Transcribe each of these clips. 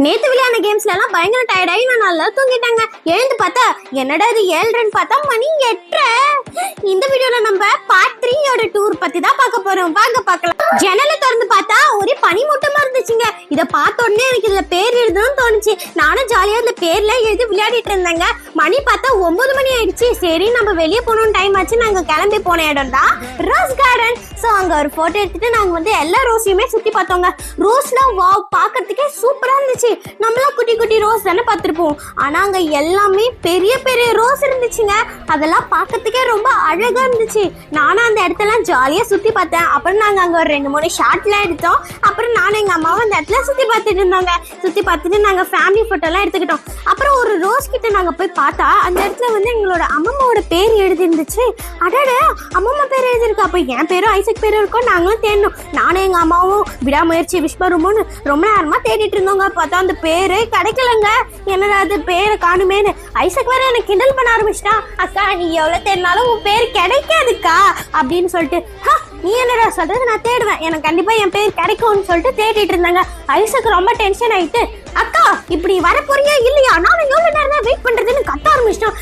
நேத்து விளையாட கேம்ஸ்ல எல்லாம் பயங்கர டயர்டாகி நான் நல்லா தூங்கிட்டாங்க. எழுந்து பார்த்தா என்னடா இது 7:30 பார்த்தா மணி 8:30. இந்த வீடியோல நம்ம பார்ட் 3யோட டூர் பத்தி தான் பார்க்க போறோம். வாங்க பார்க்கலாம். ஜன்னலை திறந்து பார்த்தா ஒரே பனிமூட்டமா இருந்துச்சுங்க. இத பார்த்த உடனே எனக்கு இதுல பேர் எழுதணும்னு தோணுச்சு. நானும் ஜாலியா இந்த பேர்ல எழுதி விளையாடிட்டு இருந்தேங்க. மணி பார்த்தா 9 மணி ஆயிடுச்சு. சரி நம்ம வெளியே போகணும் டைம் ஆச்சு. நாங்க கிளம்பி போன இடம் தான் ரோஸ் கார்டன். ஸோ அங்க ஒரு போட்டோ எடுத்துட்டு நாங்க வந்து எல்லா ரோஸையுமே சுத்தி பார்த்தோங்க. ரோஸ்லாம் வாவ் பார்க்கறதுக்கே சூப்பரா இருந்துச்சு. நம்மளாம் குட்டி குட்டி ரோஸ் தானே பார்த்துருப்போம். ஆனா அங்க எல்லாமே பெரிய பெரிய ரோஸ் இருந்துச்சுங்க. அதெல்லாம் பார்க்கறதுக்கே ரொம்ப அழகா இருந்துச்சு. நானும் அந்த இடத்தெல்லாம் ஜாலியா சுத்தி பார்த்தேன். அப்புறம் நாங்க அங்க ஒரு 2-3 ஷாட்லாம் எடுத்தோம். அப்புறம் நானும் எங்க அம்மாவும் அந்த இடத்துல சுத்தி பார்த்துட்டு இருந்தாங்க. சுத்தி பார்த்துட்டு நாங்க ஃபேமிலி போட்டோலாம் எடுத்துக்கிட்டோம். அப்புறம் ஒரு ரோஸ் கிட்ட நாங்க போய் பார்த்தா அந்த இடத்துல வந்து எங்களோட அம்மம்மாவோட பேர் எழுதி இருந்துச்சு. அடாட அம்மம்மா பேர் எழுதிருக்கு. அப்ப என் பேரும் ஐசக் பேரும் இருக்கும். நாங்களும் தேடணும். நானும் எங்க அம்மாவும் விடாமுயற்சி விஸ்வரூபம்னு ரொம்ப நேரமா தேடிட்டு இருந்தோங்க. பார்த்தா அந்த பேரே கிடைக்கலங்க. என்னடா அது பேரை காணுமேனு ஐசக் வேற எனக்கு கிண்டல் பண்ண ஆரம்பிச்சிட்டா. அக்கா நீ எவ்வளவு தேடினாலும் உன் பேர் கிடைக்காதுக்கா அப்படின்னு சொல்லிட்டு, நீ என்னடா சொல்றது, நான் தேடுவேன், எனக்கு கண்டிப்பா என் பேர் கிடைக்கும்னு சொல்லிட்டு தேடிட்டு இருந்தாங்க. ஐசக் ரொம்ப டென்ஷன் ஆயிட்டு, அக்கா இப்படி வர போறியா இல்லையா, நானும் எவ்வளவு நேரம் தான் வெயிட் பண்றதுன்னு கத்த ஆரம்பிச்சிட்டோம்.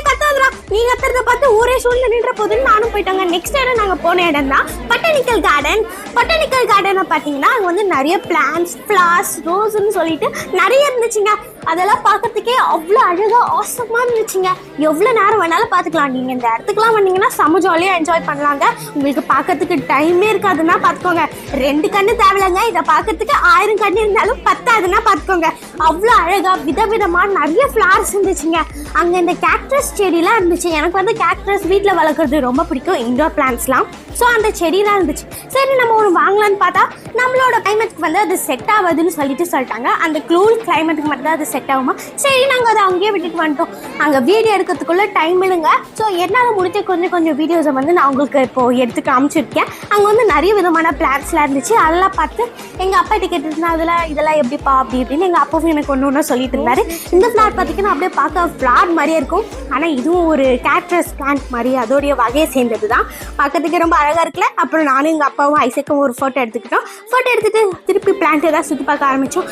கத்தாதுரா, நீ கத்துறத பார்த்து ஊரே சூழ்ந்து நின்ற போதுன்னு நானும் போயிட்டாங்க. நெக்ஸ்ட் இடம் நாங்க போன இடம் தான் பொட்டானிக்கல் கார்டன். பொட்டானிக்கல் கார்டனை பாத்தீங்கன்னா அங்க வந்து நிறைய பிளான்ஸ், ஃபிளவர்ஸ், ரோஸ்ன்னு சொல்லிட்டு நிறைய இருந்துச்சுங்க. அதெல்லாம் பார்க்கறதுக்கே அவ்வளோ அழகா ஆசமா இருந்துச்சுங்க. எவ்வளவு நேரம் வேணாலும் பாத்துக்கலாம். நீங்க இந்த இடத்துக்குலாம் வந்தீங்கன்னா செம்ம ஜாலியா என்ஜாய் பண்ணலாங்க. உங்களுக்கு பார்க்கறதுக்கு டைமே இருக்காதுன்னா பாத்துக்கோங்க. 2 கண்ணு தேவையில்லைங்க. இதை பார்க்கறதுக்கு 1000 கண்ணு இருந்தாலும் பத்தாதுன்னா பாத்துக்கோங்க. அவ்வளோ அழகா விதவிதமா நிறைய ஃபிளவர்ஸ் இருந்துச்சுங்க. அங்க இந்த கேக்டஸ் செடிலாம் இருந்துச்சு. எனக்கு வந்து கேக்டஸ் வீட்டில் வளர்க்குறது ரொம்ப பிடிக்கும், இன்டோர் பிளான்ட்ஸ்லாம். ஸோ அந்த செடிலாம் இருந்துச்சு. சரி நம்ம ஒன்று வாங்கலான்னு பார்த்தா நம்மளோட கிளைமேட்டுக்கு வந்து அது செட் ஆகுதுன்னு சொல்லிட்டாங்க. அந்த கூல் கிளைமேட்டுக்கு மட்டும் தான் அது செட் ஆகுமா. சரி நாங்கள் அதை அங்கேயே விட்டுட்டு வந்துட்டோம். அங்கே வீடியோ எடுக்கிறதுக்குள்ள டைம் இல்லைங்க. ஸோ என்னால் முடிஞ்ச கொஞ்சம் வீடியோஸை வந்து நான் உங்களுக்கு இப்போது எடுத்து காமிச்சிருக்கேன். அங்கே வந்து நிறைய விதமான பிளான்ட்ஸ்லாம் இருந்துச்சு. அதெல்லாம் பார்த்து எங்கள் அப்பா டிக்கெட் இருந்தால் இதெல்லாம் எப்படிப்பா அப்படி இப்படின்னு எங்கள் அப்பாவும் எனக்கு ஒன்று சொல்லிட்டு இருந்தாரு. இந்த ஃப்ளாட் பார்த்திங்கன்னா அப்படியே பார்க்க ஃப்ளாட் மாதிரியே இருக்கும். ஆனால் இதுவும் ஒரு கேக்டஸ் பிளான்ட் மாதிரி அதோடைய வகையை சேர்ந்தது தான். பார்க்கறதுக்கு ரொம்ப அழகாக இருக்குல்ல. அப்புறம் நானும் எங்கள் அப்பாவும் ஐசக்கும் ஒரு ஃபோட்டோ எடுத்துக்கிட்டோம். ஃபோட்டோ எடுத்துகிட்டு திருப்பி பிளான்ட் ஏதாவது சுற்றி பார்க்க ஆரம்பித்தோம்.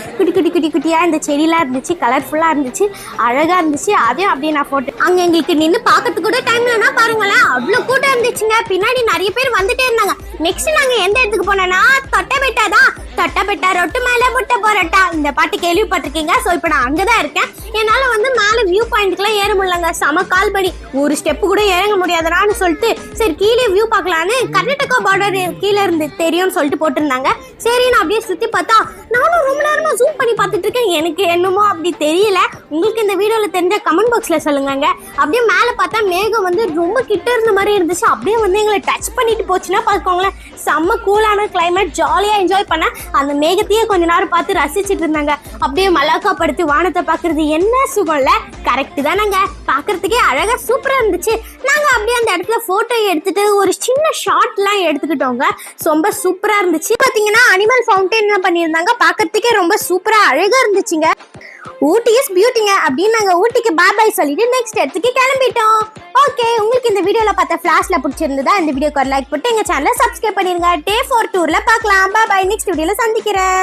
குட்டியாக இந்த செடியெலாம் இருந்துச்சு. கலர்ஃபுல்லாக இருந்துச்சு, அழகாக இருந்துச்சு. அதையும் அப்படியே நான் ஃபோட்டோ அங்கே எங்களுக்கு நின்று பார்க்கறதுக்கு கூட டைம் இல்லைன்னா பாருங்களேன் அவ்வளோ கூட்டம் இருந்துச்சுங்க. பின்னாடி நிறைய பேர் வந்துட்டே இருந்தாங்க. நெக்ஸ்ட் நாங்கள் எந்த இடத்துக்கு போனோன்னா தொட்டபெட்டா தான். தொட்டபெட்டா ரொட்டு மேலே முட்டை போராட்டா, இந்த பாட்டு கேள்விப்பட்டிருக்கீங்க. ஸோ இப்போ நான் அங்கே தான் இருக்கேன். என்னால் வந்து மேலே வியூ பாயிண்ட்டுக்குலாம் ஏற முடியலங்க. செம கால்படி, ஒரு ஸ்டெப்பு கூட இறங்க முடியாதுனான்னு சொல்லிட்டு சரி கீழே வியூ பார்க்கலான்னு கர்நாடகா பார்டர் கீழே இருந்து தெரியும்னு சொல்லிட்டு போட்டிருந்தாங்க. சரி நான் அப்படியே சுற்றி பார்த்தா நானும் ரொம்ப நேரமாக ஜூம் பண்ணி பார்த்துட்டு இருக்கேன். எனக்கு என்னமோ அப்படி தெரியல. உங்களுக்கு இந்த வீடியோவில் தெரிஞ்ச கமெண்ட் பாக்ஸில் சொல்லுங்க. அப்படியே மேலே பார்த்தா மேகம் வந்து ரொம்ப கிட்ட இருந்த மாதிரி இருந்துச்சு. அப்படியே வந்து எங்களை டச் பண்ணிட்டு போச்சுன்னா பார்த்துக்கோங்களேன். செம்ம கூலான கிளைமேட், ஜாலியாக என்ஜாய் பண்ண. அந்த மேகத்தையே கொஞ்ச நேரம் பார்த்து ரசிச்சுட்டு இருந்தாங்க. அப்படியே மலாக்கா படுத்து வானத்தை பார்க்கறது என்ன சுகம்ல. கரெக்ட் தானங்க, பார்க்கறதுக்கே அழகா சூப்பரா இருந்துச்சு. நாங்க அப்படியே அந்த இடத்துல போட்டோ எடுத்துட்டு ஒரு சின்ன ஷாட்லாம் எடுத்துக்கிட்டோங்க. ரொம்ப சூப்பரா இருந்துச்சு. பாத்தீங்கன்னா அனிமல் ஃபவுண்டைன் பண்ணியிருந்தாங்க. பார்க்கறதுக்கே ரொம்ப சூப்பரா அழகா இருந்துச்சுங்க. ஊட்டி இஸ் பியூட்டிங்க அப்படின்னு நாங்கள் ஊட்டிக்கு பாய் சொல்லிட்டு நெக்ஸ்ட் இடத்துக்கு கிளம்பிட்டோம். ஓகே, உங்களுக்கு இந்த வீடியோவில் பார்த்த ஃபிளாஷ்ல பிடிச்சிருந்ததா இந்த வீடியோக்கு ஒரு லைக் போட்டு எங்கள் சேனலை சப்ஸ்கிரைப் பண்ணிருங்க. Day 4 டூரில் பார்க்கலாம். பாய், நெக்ஸ்ட் வீடியோவில் சந்திக்கிறேன்.